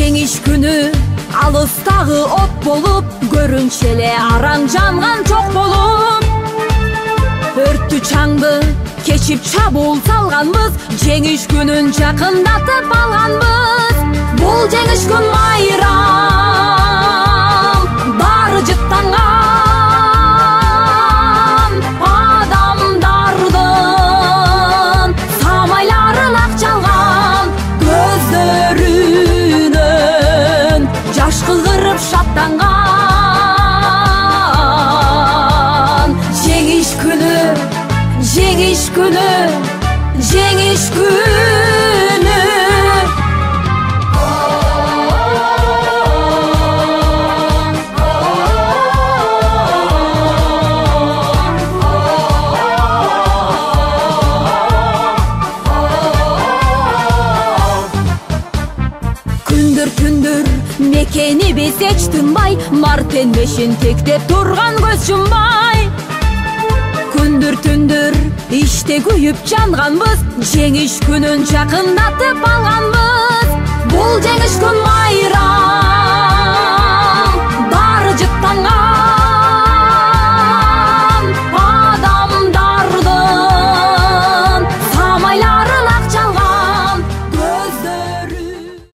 жеңиш күнү алыстагы от болуп, көрүнчү эле араң жанган чок болуп. Өрттү чаңды кечип чабуул салганбыз, жеңиш күнүн жакындатып алганбыз. Бул жеңиш күн майрам, баары жыттанган жеңиш күнү, жеңиш күнү, жеңиш күнү. Күндүр мекени биз эч тынбай, мартенбешин тектеп турган көз жумбай. Күндүр иште күйүп жанганбыз, жеңиш күнүн жакындатып алганбыз. Бул жеңиш күн майрам,